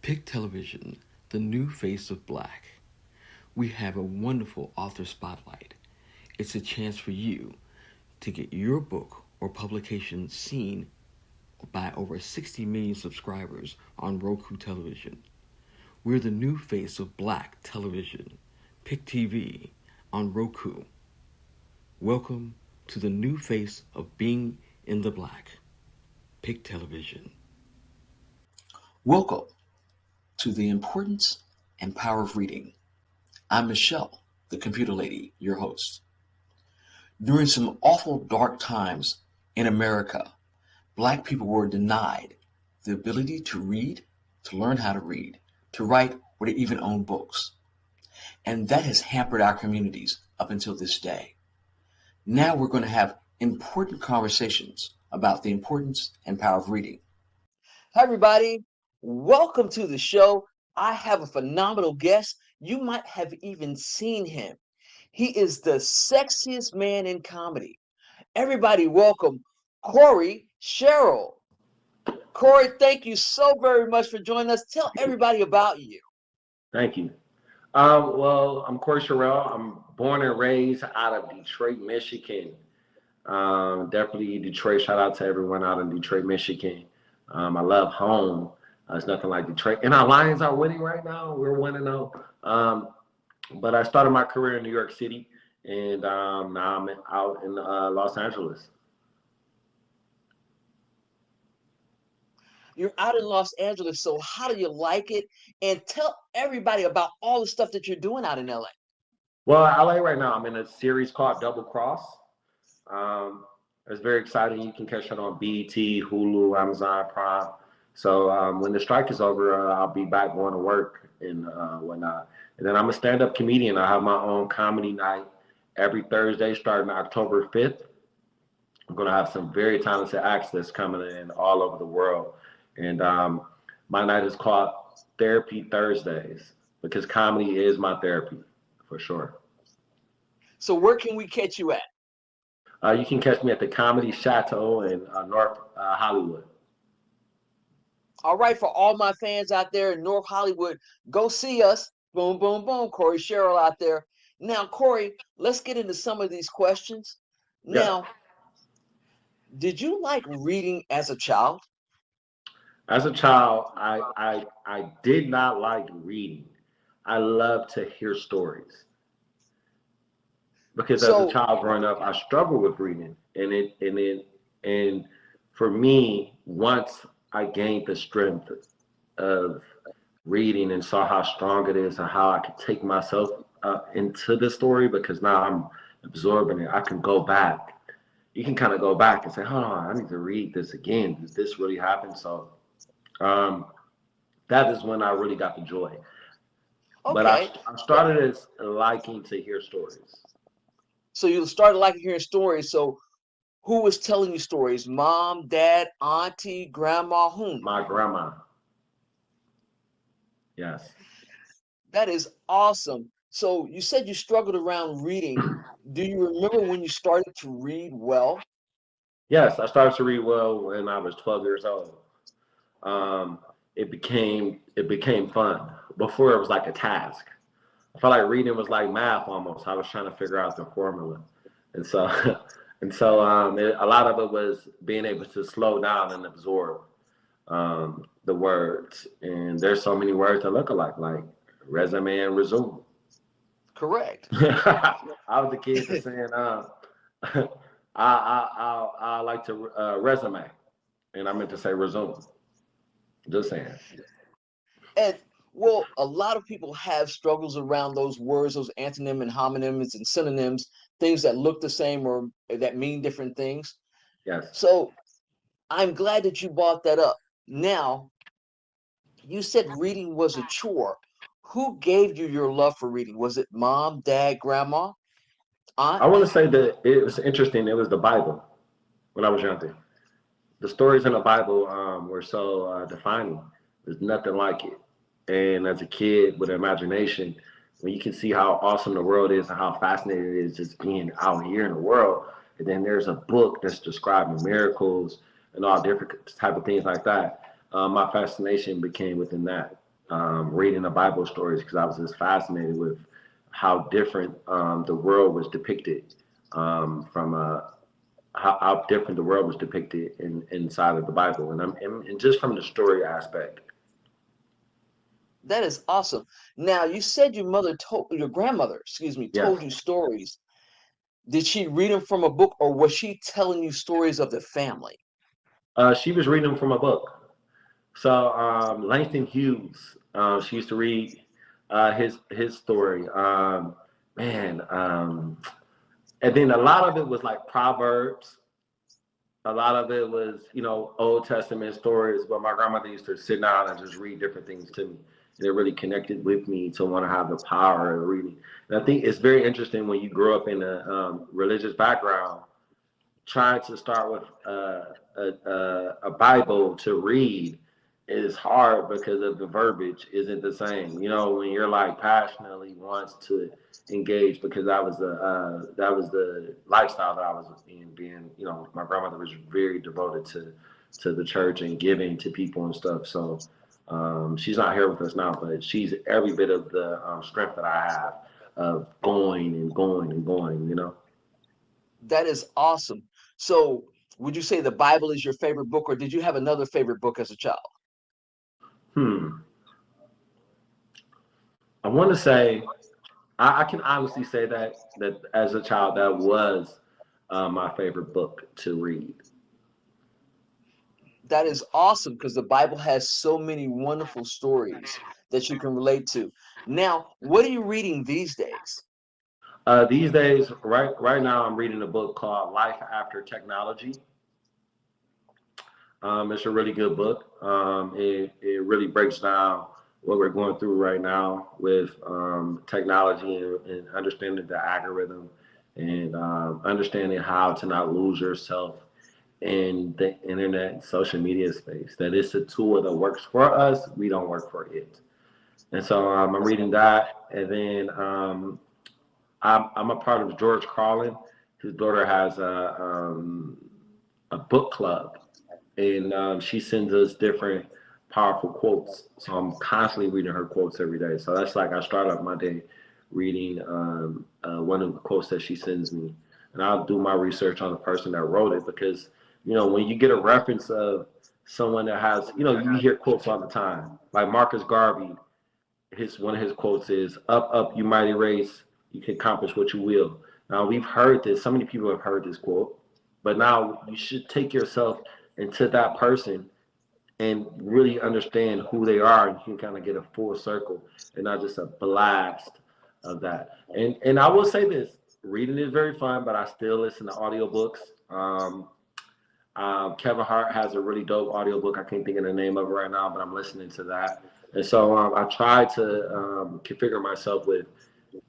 Pick Television, the new face of black. We have a wonderful author spotlight. It's a chance for you to get your book or publication seen by over 60 million subscribers on Roku television. We're the new face of black television. Pick TV on Roku. Welcome to the new face of being in the black. Pick Television. Welcome to the importance and power of reading. I'm Michelle, the computer lady, your host. During some awful dark times in America, black people were denied the ability to read, to learn how to read, to write, or to even own books. And that has hampered our communities up until this day. Now we're going to have important conversations about the importance and power of reading. Hi, everybody. Welcome to the show. I have a phenomenal guest. You might have even seen him. He is the sexiest man in comedy. Everybody, welcome Sherrill. Corey, thank you so very much for joining us. Tell everybody about you. Thank you. I'm Corey Sherrill. I'm born and raised out of Detroit, Michigan. Definitely Detroit. Shout out to everyone out in Detroit, Michigan. I love home. It's nothing like Detroit. And our Lions are winning right now. We're 1-0. But I started my career in New York City, and now I'm out in Los Angeles. You're out in Los Angeles, so how do you like it? And tell everybody about all the stuff that you're doing out in LA. Well, LA right now, I'm in a series called Double Cross. It's very exciting. You can catch it on BET, Hulu, Amazon Prime. So when the strike is over, I'll be back going to work and whatnot. And then I'm a stand-up comedian. I have my own comedy night every Thursday starting October 5th. I'm going to have some very talented acts that's coming in all over the world. And my night is called Therapy Thursdays because comedy is my therapy for sure. So where can we catch you at? You can catch me at the Comedy Chateau in North Hollywood. All right, for all my fans out there in North Hollywood, go see us. Boom, boom, boom. Corey Sherrill out there. Now, Corey, let's get into some of these questions. Yeah. Now, did you like reading as a child? As a child, I did not like reading. I love to hear stories because as a So, child growing up, I struggled with reading, and for me, once I gained the strength of reading and saw how strong it is and how I could take myself into the story because now I'm absorbing it. I can go back. You can kind of go back and say, "Hold on, I need to read this again. Did this really happen?" So um, that is when I really got the joy. But okay. I started as liking to hear stories. So you started liking hearing stories. So who was telling you stories? Mom, dad, auntie, grandma, whom? My grandma, yes. That is awesome. So you said you struggled around reading. Do you remember when you started to read well? Yes, I started to read well when I was 12 years old. Um, it became fun. Before it was like a task. I felt like reading was like math almost. I was trying to figure out the formula, and so a lot of it was being able to slow down and absorb the words. And there's so many words that look alike, like resume and resume. Correct. I was the kid that's saying, I like to resume, and I meant to say resume. Just saying. And well, a lot of people have struggles around those words, those antonyms and homonyms and synonyms, things that look the same or that mean different things. Yes. So I'm glad that you brought that up. Now, you said reading was a chore. Who gave you your love for reading? Was it mom, dad, grandma, aunt? I want to say that it was interesting. It was the Bible when I was younger. The stories in the Bible were so defining. There's nothing like it. And as a kid with imagination, when you can see how awesome the world is and how fascinating it is just being out here in the world, and then there's a book that's describing miracles and all different type of things like that. My fascination became within that. reading the Bible stories because I was just fascinated with how different the world was depicted from how different the world was depicted inside of the Bible, and just from the story aspect. That is awesome. Now, you said your grandmother, excuse me, Yes, told you stories. Did she read them from a book, or was she telling you stories of the family? she was reading them from a book. So Langston Hughes, she used to read his story. Man, and then a lot of it was like Proverbs. A lot of it was, Old Testament stories. But my grandmother used to sit down and just read different things to me. And it really connected with me to want to have the power of reading. And I think it's very interesting when you grow up in a religious background trying to start with a Bible to read is hard because of the verbiage isn't the same. When you're like passionately wants to engage because that was the lifestyle that I was in. Being, my grandmother was very devoted to the church and giving to people and stuff. So she's not here with us now, but she's every bit of the strength that I have of going and going and going. That is awesome. So, would you say the Bible is your favorite book, or did you have another favorite book as a child? Hmm. I want to say I can honestly say that as a child that was my favorite book to read. That is awesome because the Bible has so many wonderful stories that you can relate to. Now, what are you reading these days? These days, right now, I'm reading a book called Life After Technology. It's a really good book. It really breaks down what we're going through right now with technology and understanding the algorithm and understanding how to not lose yourself in the internet social media space. That it's a tool that works for us, we don't work for it. And so I'm reading that, and then I'm a part of George Carlin. His daughter has a book club, and she sends us different powerful quotes. So I'm constantly reading her quotes every day. So that's like I start up my day reading one of the quotes that she sends me, and I'll do my research on the person that wrote it because when you get a reference of someone that has you hear quotes all the time like Marcus Garvey. His One of his quotes is "Up, up, you mighty race, you can accomplish what you will." Now we've heard this. So many people have heard this quote, but now you should take yourself into that person and really understand who they are. You can kind of get a full circle and not just a blast of that. And I will say this: reading is very fun, but I still listen to audiobooks. Kevin Hart has a really dope audiobook. I can't think of the name of it right now, but I'm listening to that. And so I try to configure myself with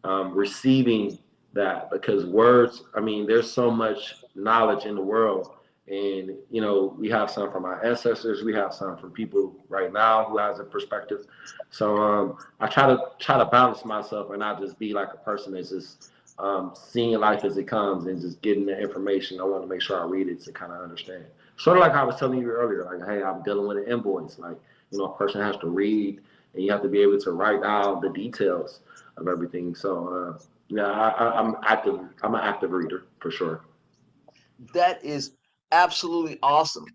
receiving that because words, I mean, there's so much knowledge in the world. And, we have some from our ancestors, we have some from people right now who has a perspective. So I try to balance myself and not just be like a person that's just seeing life as it comes and just getting the information. I want to make sure I read it to kind of understand. Sort of like I was telling you earlier, like, hey, I'm dealing with an invoice. Like, a person has to read and you have to be able to write down the details of everything. So yeah, I'm active. I'm an active reader for sure. That is absolutely awesome.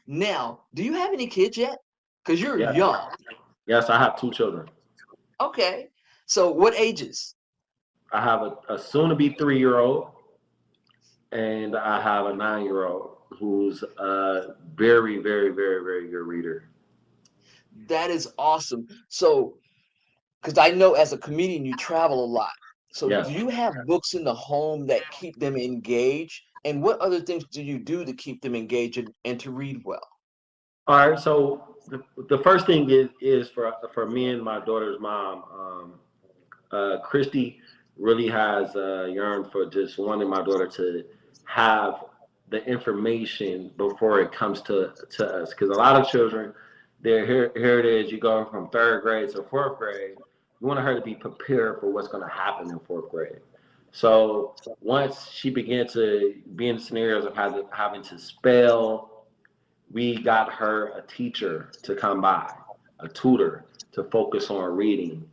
Now, do you have any kids yet? Because you're Yes, young. yes, I have two children. Okay. So, what ages? I have a soon-to-be 3-year-old, and I have a 9-year-old who's a very, very, very, very good reader. That is awesome. So, because I know as a comedian, you travel a lot. So, do Yes. you have books in the home that keep them engaged? And what other things do you do to keep them engaged and to read well? All right. So the first thing is for me and my daughter's mom. Christy really has yearned for just wanting my daughter to have the information before it comes to us. Because a lot of children, they're here it is, you go from third grade to fourth grade. You want her to be prepared for what's going to happen in fourth grade. So once she began to be in scenarios of having to spell, we got her a teacher to come by. a tutor to focus on reading,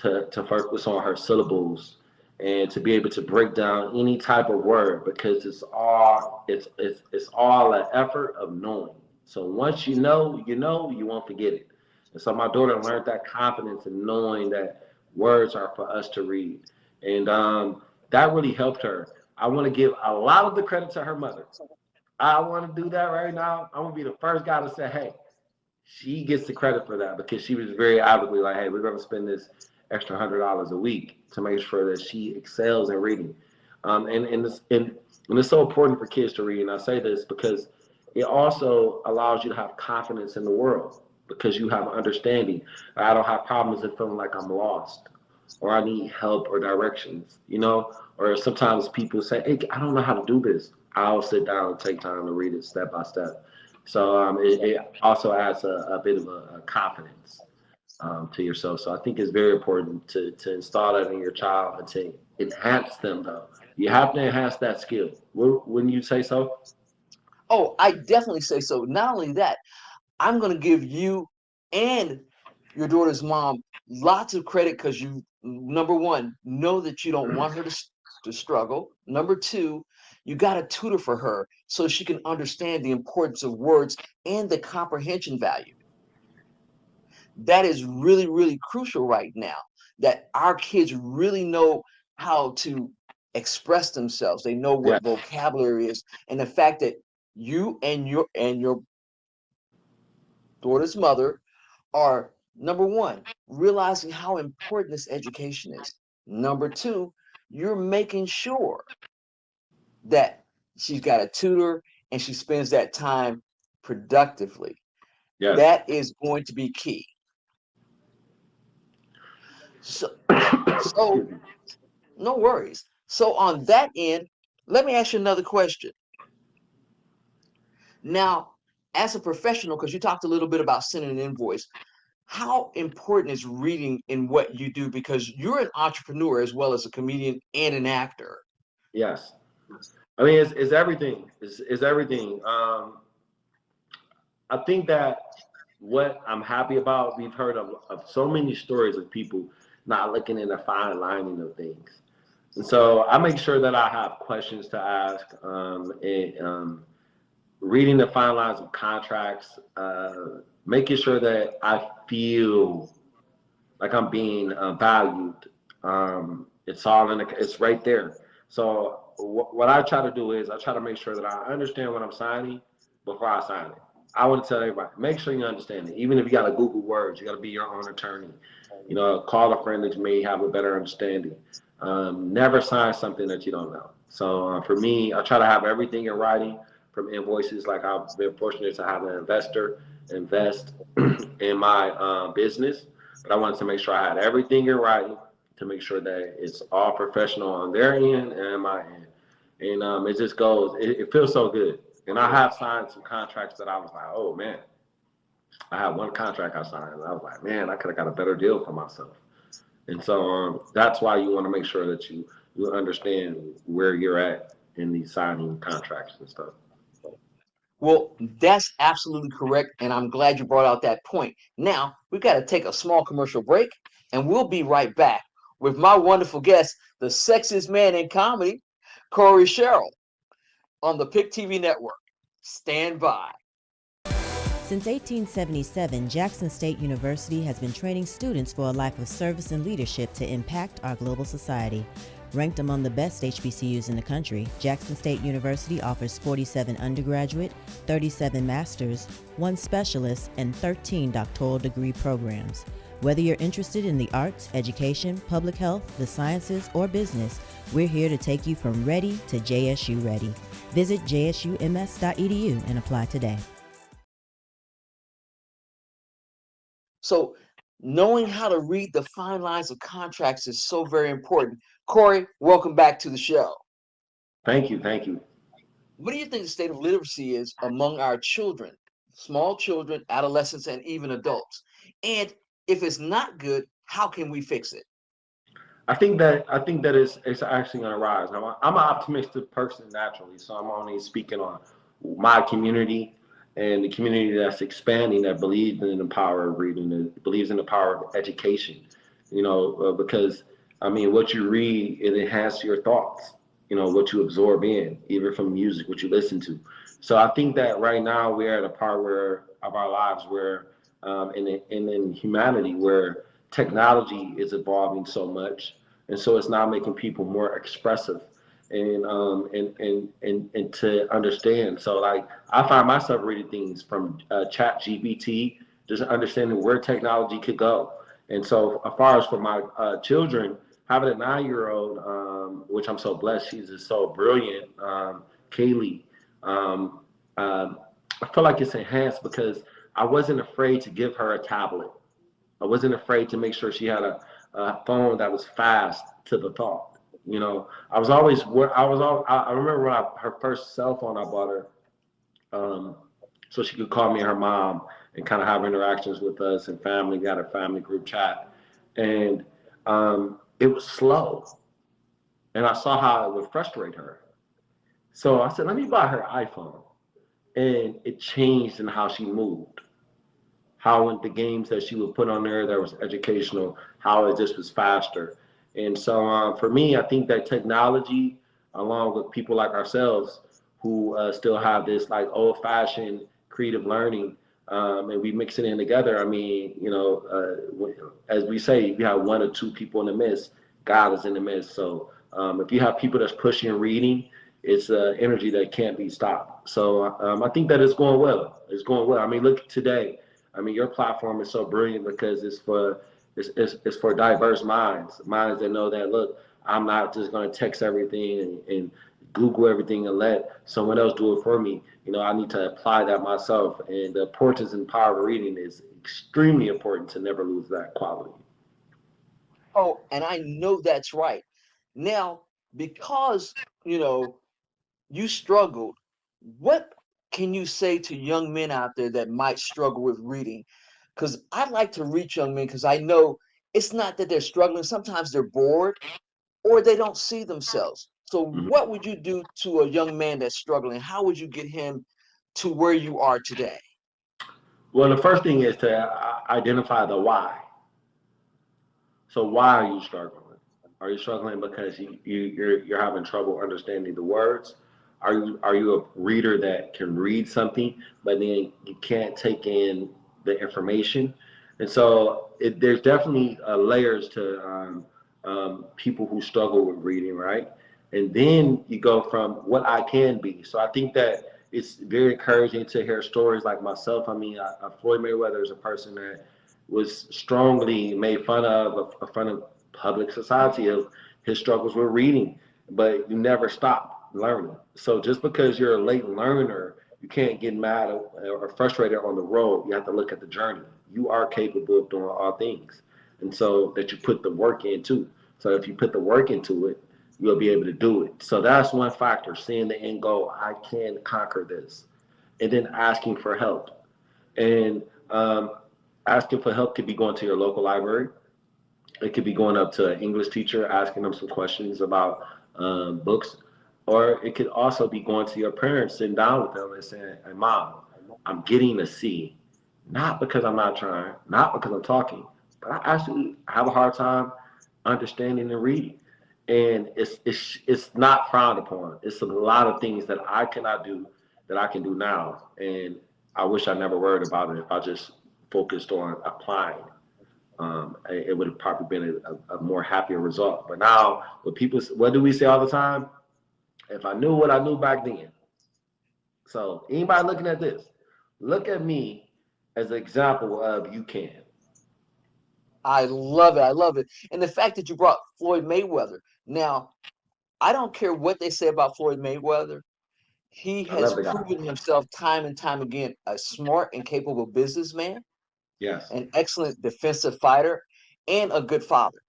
to focus on her syllables, and to be able to break down any type of word, because it's all an effort of knowing. So once you know, you won't forget it. And so my daughter learned that confidence in knowing that words are for us to read, and that really helped her. I want to give a lot of the credit to her mother. I want to do that right now. I'm gonna be the first guy to say, hey, she gets the credit for that, because she was very avidly like, hey, we're going to spend this extra $100 a week to make sure that she excels in reading. And it's so important for kids to read. And I say this because it also allows you to have confidence in the world, because you have understanding. I don't have problems in feeling like I'm lost, or I need help or directions, or sometimes people say, hey, I don't know how to do this. I'll sit down and take time to read it step by step. So it also adds a bit of a confidence to yourself. So I think it's very important to install that in your child and to enhance them, though. You have to enhance that skill. Wouldn't you say so? Oh, I definitely say so. Not only that, I'm going to give you and your daughter's mom lots of credit because you, number one, know that you don't want her to struggle. Number two, you got a tutor for her so she can understand the importance of words and the comprehension value. That is really, really crucial right now, that our kids really know how to express themselves. They know Yeah. what vocabulary is, and the fact that you and your daughter's mother are, number one, realizing how important this education is. Number two, you're making sure that she's got a tutor and she spends that time productively. Yes. That is going to be key. So, so Excuse me. no worries. So on that end, let me ask you another question. Now, as a professional, because you talked a little bit about sending an invoice, how important is reading in what you do? Because you're an entrepreneur as well as a comedian and an actor. Yes. I mean, it's everything. It's everything. I think that what I'm happy about, we've heard of so many stories of people not looking in the fine lining of things. And so I make sure that I have questions to ask, and reading the fine lines of contracts, making sure that I feel like I'm being valued. It's all it's right there. So what I try to do is I try to make sure that I understand what I'm signing before I sign it. I want to tell everybody, make sure you understand it. Even if you got to Google words, you got to be your own attorney. Call a friend that may have a better understanding. Never sign something that you don't know. So for me, I try to have everything in writing, from invoices. Like, I've been fortunate to have an investor invest in my business, but I wanted to make sure I had everything in writing to make sure that it's all professional on their end and my end. And it just goes, it feels so good. And I have signed some contracts that I was like, oh man, I had one contract I signed, and I was like, man, I could have got a better deal for myself. And so that's why you want to make sure that you understand where you're at in these signing contracts and stuff. Well, that's absolutely correct. And I'm glad you brought out that point. Now, we've got to take a small commercial break, and we'll be right back with my wonderful guest, the sexiest man in comedy, Corey Sherrill, on the Pick TV network. Stand by. Since 1877, Jackson State University has been training students for a life of service and leadership to impact our global society. Ranked among the best HBCUs in the country, Jackson State University offers 47 undergraduate, 37 master's, 1 specialist, and 13 doctoral degree programs. Whether you're interested in the arts, education, public health, the sciences, or business, we're here to take you from ready to JSU ready. Visit jsums.edu and apply today. So, knowing how to read the fine lines of contracts is so very important. Corey, welcome back to the show. Thank you. Thank you. What do you think the state of literacy is among our children, small children, adolescents, and even adults? And if it's not good, how can we fix it? I think that it's actually going to rise. I'm an optimistic person naturally, so I'm only speaking on my community and the community that's expanding that believes in the power of reading, that believes in the power of education. Because I mean, what you read it enhances your thoughts. What you absorb in, even from music, what you listen to. So I think that right now we're at a part where of our lives where, in humanity, where technology is evolving so much, and so it's now making people more expressive and to understand. So like I find myself reading things from Chat GPT, just understanding where technology could go. And so as far as for my children, having a 9-year old, which I'm so blessed, she's just so brilliant, Kaylee. Um, um, I feel like it's enhanced because I wasn't afraid to give her a tablet. I wasn't afraid to make sure she had a phone that was fast to the thought. I was always I was all I remember when her first cell phone I bought her, um, so she could call me and her mom and kind of have interactions with us and family. We had a family group chat, and it was slow, and I saw how it would frustrate her. So I said, let me buy her iPhone, and it changed in how she moved. How the games that she would put on there that was educational, how it just was faster. And so for me, I think that technology, along with people like ourselves who still have this like old fashioned creative learning, and we mix it in together. I mean, as we say, if you have one or two people in the midst, God is in the midst. So if you have people that's pushing reading, it's energy that can't be stopped. So I think that it's going well. It's going well. I mean, look today. I mean, your platform is so brilliant because it's for diverse minds that know that look, I'm not just going to text everything and Google everything and let someone else do it for me. I need to apply that myself. And the importance and power of reading is extremely important to never lose that quality. Oh, and I know that's right. Now, because, you know, you struggled, what can you say to young men out there that might struggle with reading? Because I'd like to reach young men because I know it's not that they're struggling. Sometimes they're bored or they don't see themselves. So, Mhm. what would you do to a young man that's struggling? How would you get him to where you are today? Well, the first thing is to identify the why. So why are you struggling? Are you struggling because you're having trouble understanding the words? Are you a reader that can read something but then you can't take in the information? And so there's definitely layers to people who struggle with reading, right? And then you go from what I can be. So I think that it's very encouraging to hear stories like myself. I mean, Floyd Mayweather is a person that was strongly made fun of in front of public society of his struggles with reading, but you never stop learning. So just because you're a late learner, you can't get mad or frustrated on the road. You have to look at the journey. You are capable of doing all things, and so that you put the work into. So if you put the work into it, you'll be able to do it. So that's one factor: seeing the end goal. I can conquer this, and then asking for help. And asking for help could be going to your local library. It could be going up to an English teacher, asking them some questions about books, or it could also be going to your parents, sitting down with them and saying, "Hey, mom, I'm getting a C, not because I'm not trying, not because I'm talking, but I actually have a hard time understanding and reading." And it's not frowned upon. It's a lot of things that I cannot do that I can do now, and I wish I never worried about it if I just focused on applying. It would have probably been a more happier result. But now, what do we say all the time? If I knew what I knew back then. So anybody looking at this, look at me as an example of you can. I love it. I love it. And the fact that you brought Floyd Mayweather. Now, I don't care what they say about Floyd Mayweather. He I has love the guy. proven himself time and time again a smart and capable businessman, Yes, an excellent defensive fighter, and a good father.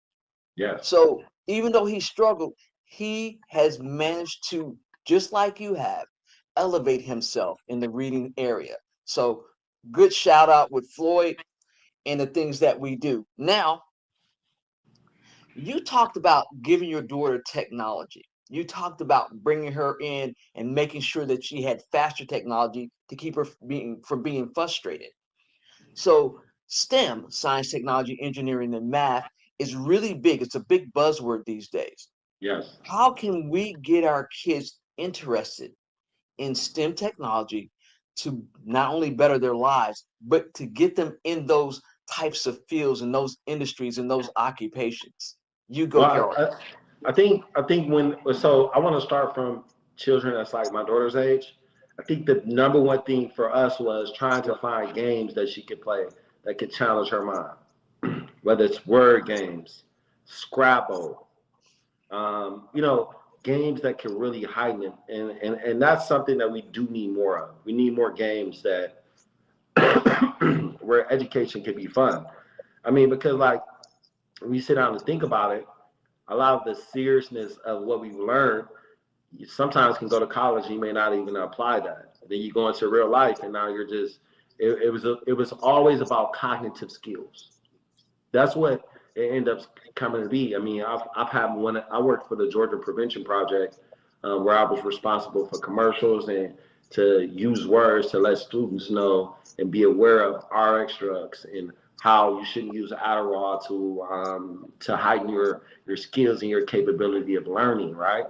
yes. So even though he struggled, he has managed to, just like you have, elevate himself in the reading area. So good shout out with Floyd and the things that we do. Now, you talked about giving your daughter technology. You talked about bringing her in and making sure that she had faster technology to keep her from being frustrated. So STEM, science, technology, engineering, and math, is really big. It's a big buzzword these days. Yes. How can we get our kids interested in STEM technology to not only better their lives, but to get them in those types of fields and those industries and those occupations? You go, Well, Harold. I think when so I want to start from children that's like my daughter's age. I think the number one thing for us was trying to find games that she could play that could challenge her mind, whether it's word games, Scrabble, you know, games that can really heighten it, and that's something that we do need more of. We need more games that where education can be fun. I mean, because like when you sit down and think about it, a lot of the seriousness of what we've learned, you sometimes can go to college and you may not even apply that. Then you go into real life and now you're just it was always about cognitive skills. That's what it ended up coming to be. I mean, I've had when I worked for the Georgia Prevention Project, where I was responsible for commercials and to use words to let students know and be aware of RX drugs and how you shouldn't use Adderall to heighten your skills and your capability of learning, right?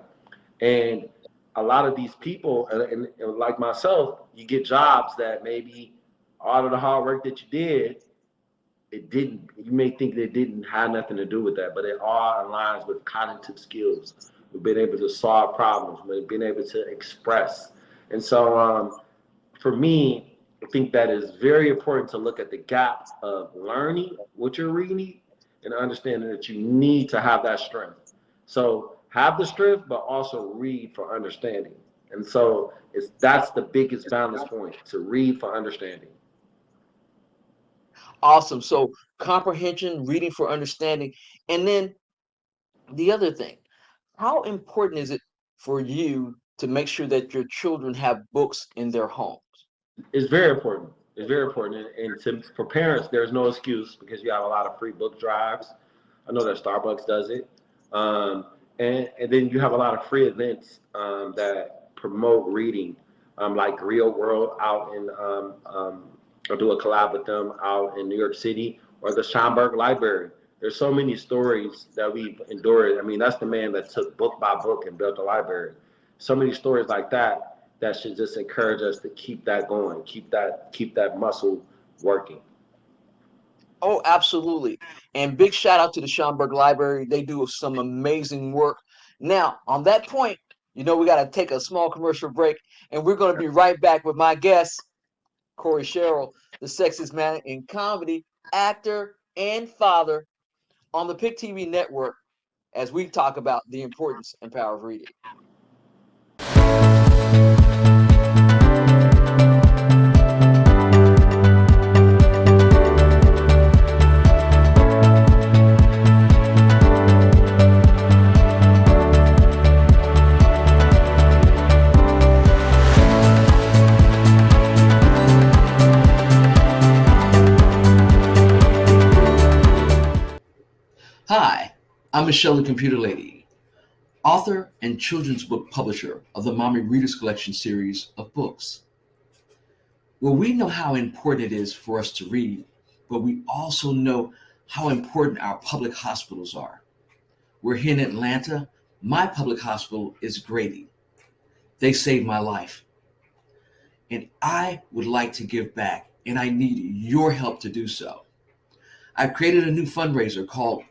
And a lot of these people, and like myself, you get jobs that maybe all of the hard work that you did it didn't you may think that it didn't have nothing to do with that, but it all aligns with cognitive skills. We've been able to solve problems, we've been able to express. And so for me, I think that is very important to look at the gap of learning what you're reading and understanding that you need to have that strength. So have the strength, but also read for understanding. And so that's the biggest balance point to read for understanding. Awesome. So comprehension, reading for understanding. And then the other thing, how important is it for you to make sure that your children have books in their homes? It's very important. It's very important, for parents, there's no excuse because you have a lot of free book drives. I know that Starbucks does it, um, and then you have a lot of free events that promote reading, like Real World out in. I'll do a collab with them out in New York City or the Schomburg Library. There's so many stories that we've endured. I mean, that's the man that took book by book and built a library. So many stories like that that should just encourage us to keep that going, keep that muscle working. Oh, absolutely. And big shout out to the Schomburg Library. They do some amazing work. Now, on that point, we got to take a small commercial break, and we're going to be right back with my guest, Corey Sherrill, the sexiest man in comedy, actor, and father on the Pick TV network as we talk about the importance and power of reading. Hi, I'm Michelle the Computer Lady, author and children's book publisher of the Mommy Readers Collection series of books. Well, we know how important it is for us to read, but we also know how important our public hospitals are. We're here in Atlanta. My public hospital is Grady. They saved my life. And I would like to give back, and I need your help to do so. I've created a new fundraiser called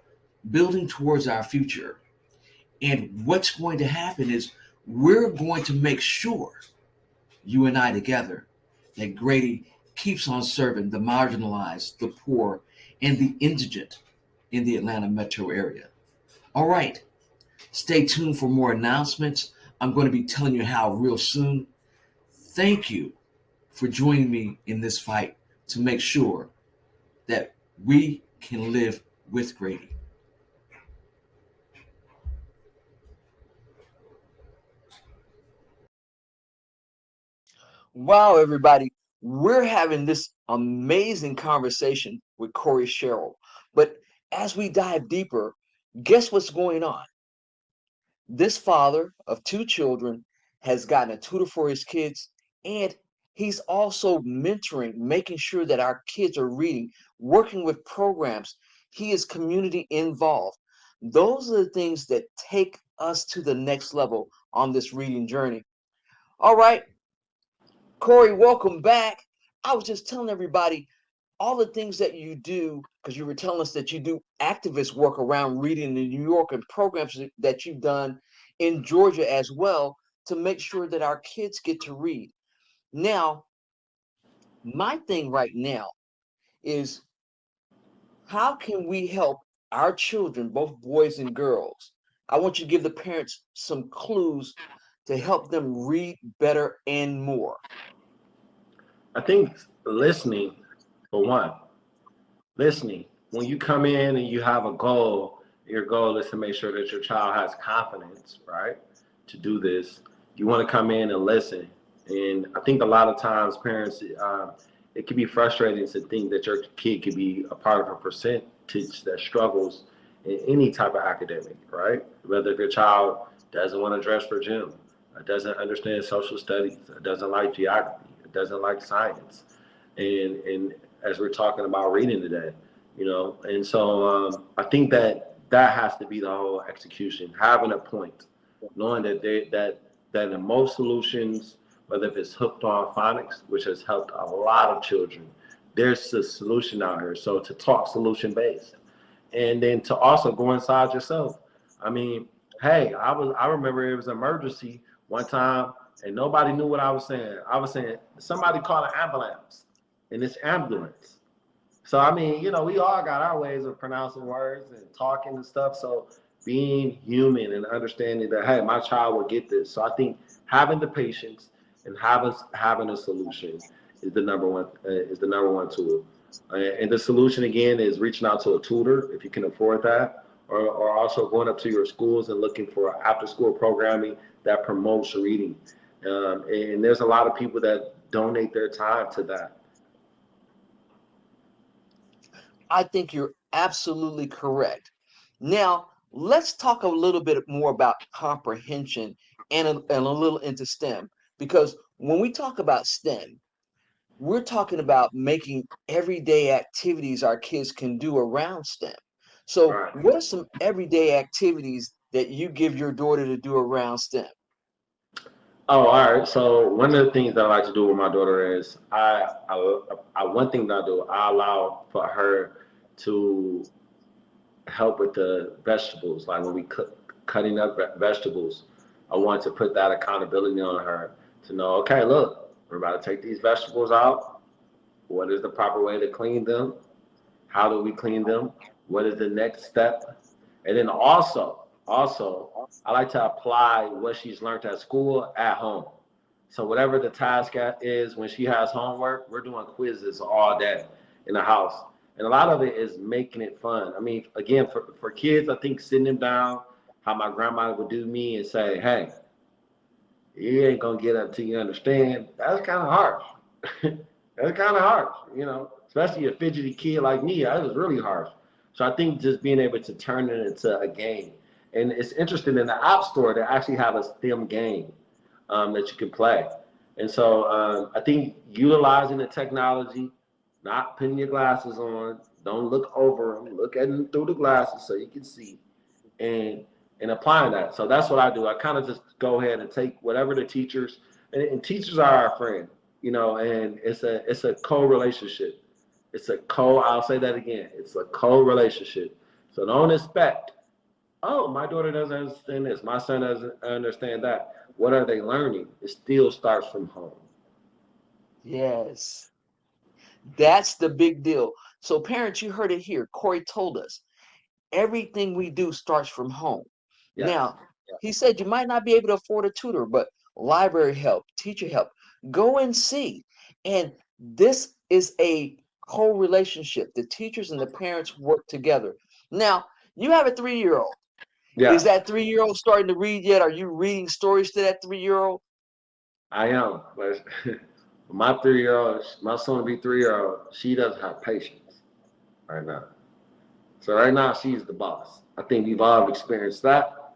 Building Towards Our Future. And what's going to happen is we're going to make sure, you and I together, that Grady keeps on serving the marginalized, the poor, and the indigent in the Atlanta metro area. All right, stay tuned for more announcements. I'm going to be telling you how real soon. Thank you for joining me in this fight to make sure that we can live with Grady. Wow, everybody, we're having this amazing conversation with Corey Sherrill. But as we dive deeper, guess what's going on? This father of two children has gotten a tutor for his kids, and He's also mentoring, making sure that our kids are reading, working with programs. He is community involved. Those are the things that take us to the next level on this reading journey. All right, Corey, welcome back. I was just telling everybody all the things that you do, because you were telling us that you do activist work around reading in New York and programs that you've done in Georgia as well to make sure that our kids get to read. Now, my thing right now is how can we help our children, both boys and girls? I want you to give the parents some clues to help them read better and more. I think listening, for one, listening. When you come in and you have a goal, your goal is to make sure that your child has confidence, right, to do this. You want to come in and listen. And I think a lot of times parents, it can be frustrating to think that your kid could be a part of a percentage that struggles in any type of academic, right? Whether if your child doesn't want to dress for gym, doesn't understand social studies, doesn't like geography, doesn't like science, and as we're talking about reading today, and so I think that has to be the whole execution, having a point, knowing that in most solutions, whether if it's hooked on phonics, which has helped a lot of children, there's a solution out here. So to talk solution based, and then to also go inside yourself. I mean, hey, I remember it was an emergency one time and nobody knew what I was saying. I was saying somebody call an ambulance, and it's ambulance. So I mean, we all got our ways of pronouncing words and talking and stuff. So being human and understanding that, hey, my child will get this. So I think having the patience and having a solution is the number one tool. And the solution again is reaching out to a tutor if you can afford that, or also going up to your schools and looking for after school programming that promotes reading. And there's a lot of people that donate their time to that. I think you're absolutely correct. Now, let's talk a little bit more about comprehension and a little into STEM, because when we talk about STEM, we're talking about making everyday activities our kids can do around STEM. So, Right. what are some everyday activities that you give your daughter to do around STEM? Oh, all right. So one of the things that I like to do with my daughter is I one thing that I do, I allow for her to help with the vegetables. Like when we cutting up vegetables, I want to put that accountability on her to know, okay, look, we're about to take these vegetables out. What is the proper way to clean them? How do we clean them? What is the next step? And then also, I like to apply what she's learned at school at home. So whatever the task is when she has homework, we're doing quizzes all day in the house. And a lot of it is making it fun. I mean, again, for kids, I think sitting them down, how my grandma would do me and say, hey, you ain't gonna get up till you understand. That's kind of harsh. That's kind of harsh, especially a fidgety kid like me. That was really harsh. So I think just being able to turn it into a game, and it's interesting in the App Store they actually have a STEM game that you can play. And so I think utilizing the technology, not putting your glasses on, don't look over them, look at them through the glasses so you can see, and and applying that. So that's what I do. I kind of just go ahead and take whatever the teachers, and teachers are our friend, and it's a co-relationship. I'll say that again. It's a co-relationship. So don't expect, oh, my daughter doesn't understand this, my son doesn't understand that. What are they learning? It still starts from home. Yes, that's the big deal. So, parents, you heard it here. Corey told us everything we do starts from home. Yes. Now, he said you might not be able to afford a tutor, but library help, teacher help, go and see. And this is a co-relationship. The teachers and the parents work together. Now, you have a 3-year-old. Is Yeah, that 3-year-old starting to read yet? Are you reading stories to that 3-year-old? I am. But my 3-year-old, my soon to be 3-year-old, she doesn't have patience right now. So right now she's the boss. I think we've all experienced that.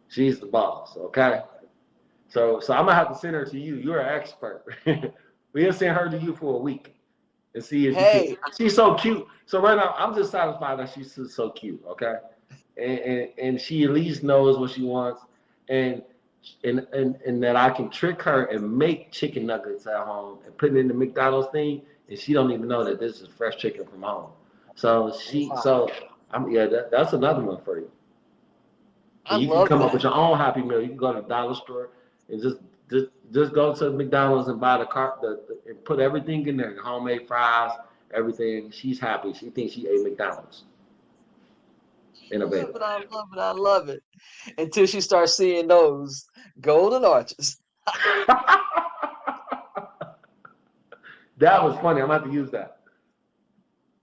She's the boss, okay? So I'm gonna have to send her to you. You're an expert. We'll send her to you for a week and see if you can. Hey, She's so cute. So right now, I'm just satisfied that she's so cute. Okay, and she at least knows what she wants, and and that I can trick her and make chicken nuggets at home and put it in the McDonald's thing, and she don't even know that this is fresh chicken from home. So wow, yeah, that's another one for you. I And you can love come up with that. your own Happy Meal. You can go to the dollar store and just go to McDonald's and buy the cart and put everything in there, homemade fries, everything. She's happy. She thinks she ate McDonald's. I love Innovative. it. I love it. I love it. Until she starts seeing those golden arches. That was funny. I'm gonna have to use that.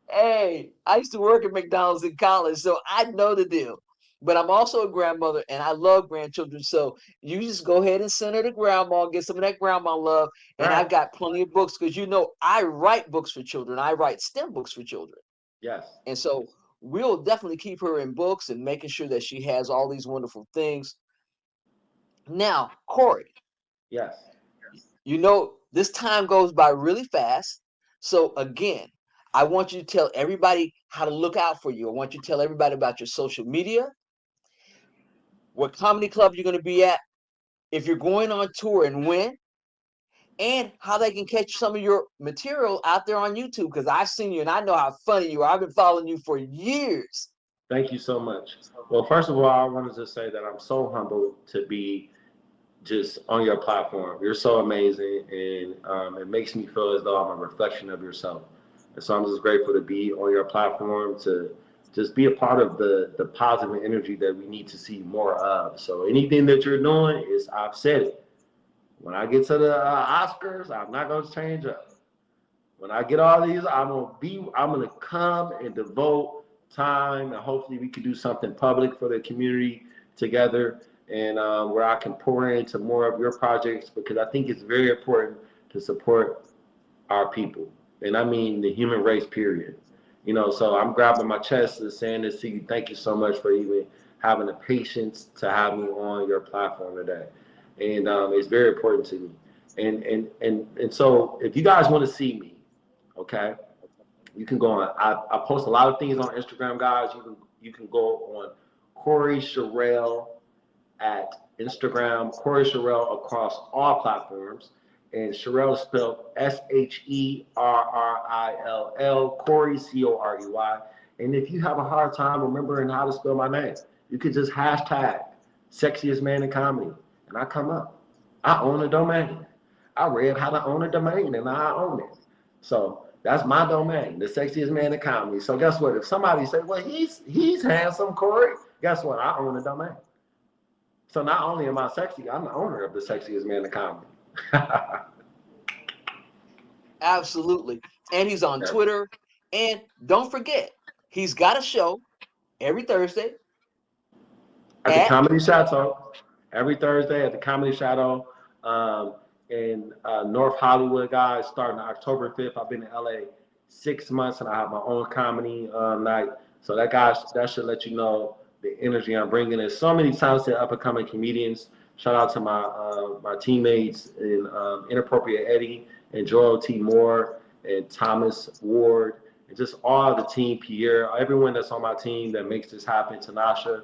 Hey, I used to work at McDonald's in college, so I know the deal. But I'm also a grandmother and I love grandchildren. So you just go ahead and send her to grandma, get some of that grandma love. And Right. I've got plenty of books because I write books for children. I write STEM books for children. Yes. And so we'll definitely keep her in books and making sure that she has all these wonderful things. Now, Corey, Yes. this time goes by really fast. So again, I want you to tell everybody how to look out for you. I want you to tell everybody about your social media, what comedy club you're going to be at, if you're going on tour and when, and how they can catch some of your material out there on YouTube. Because I've seen you and I know how funny you are. I've been following you for years. Thank you so much. Well, first of all, I wanted to say that I'm so humbled to be just on your platform. You're so amazing, and it makes me feel as though I'm a reflection of yourself. And so I'm just grateful to be on your platform to just be a part of the positive energy that we need to see more of. So anything that you're doing is, I've said it. When I get to the Oscars, I'm not going to change up. When I get all these, I'm gonna come and devote time, and hopefully we can do something public for the community together, and where I can pour into more of your projects, because I think it's very important to support our people, and I mean the human race, period. So I'm grabbing my chest and saying this to you. Thank you so much for even having the patience to have me on your platform today, and it's very important to me. And so if you guys want to see me, okay, you can go on. I post a lot of things on Instagram, guys. You can go on Corey Sherrill at Instagram, Corey Sherrill across all platforms. And Sherrill is spelled Sherrill, Corey, Corey. And if you have a hard time remembering how to spell my name, you can just hashtag sexiest man in comedy, and I come up. I own a domain. I read how to own a domain, and I own it. So that's my domain, the sexiest man in comedy. So guess what? If somebody say, "Well, he's handsome, Corey," guess what? I own the domain. So not only am I sexy, I'm the owner of the sexiest man in comedy. Absolutely. And he's on Twitter. And don't forget, he's got a show every Thursday At the at Comedy Chateau, every Thursday at the Comedy Chateau, in North Hollywood, guys, starting October 5th. I've been in LA 6 months, and I have my own comedy night. So that should let you know the energy I'm bringing. There's so many talented up and coming comedians. Shout out to my teammates in Inappropriate Eddie and Joel T. Moore and Thomas Ward, and just all the team, Pierre, everyone that's on my team that makes this happen. Tanasha,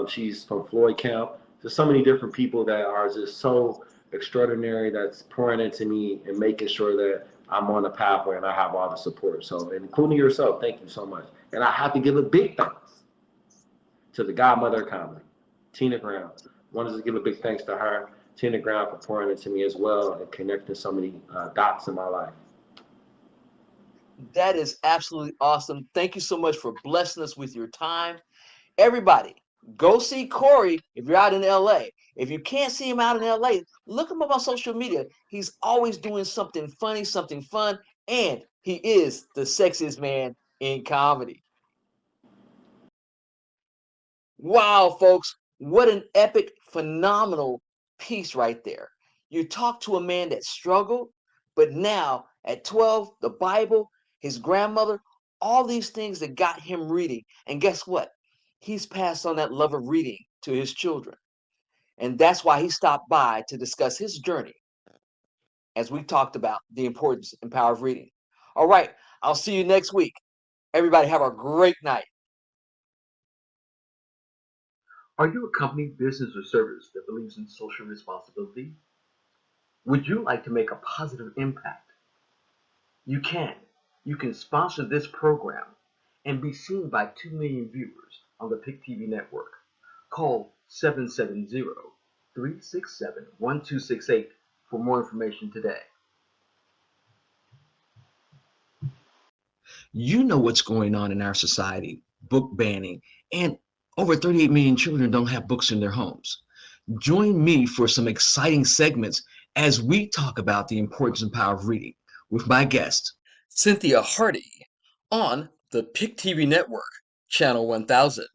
she's from Floyd Camp. There's so many different people that are just so extraordinary, that's pouring into me and making sure that I'm on the pathway and I have all the support. So, including yourself, thank you so much. And I have to give a big thanks to the godmother of comedy, Tina Brown. Wanted to give a big thanks to her, Tina Brown, for pouring into me as well and connecting so many dots in my life. That is absolutely awesome. Thank you so much for blessing us with your time. Everybody, go see Corey if you're out in LA. If you can't see him out in LA, look him up on social media. He's always doing something funny, something fun, and he is the sexiest man in comedy. Wow, folks, what an epic, phenomenal piece right there. You talk to a man that struggled, but now at 12, the Bible, his grandmother, all these things that got him reading. And guess what? He's passed on that love of reading to his children. And that's why he stopped by to discuss his journey. as we talked about the importance and power of reading. All right, I'll see you next week. Everybody have a great night. Are you a company, business, or service that believes in social responsibility? Would you like to make a positive impact? You can. You can sponsor this program and be seen by 2 million viewers on the PIC TV network. Call 770-367-1268 for more information today. You know what's going on in our society, book banning, and over 38 million children don't have books in their homes. Join me for some exciting segments as we talk about the importance and power of reading with my guest, Cynthia Hardy, on the PIC TV network, Channel 1000.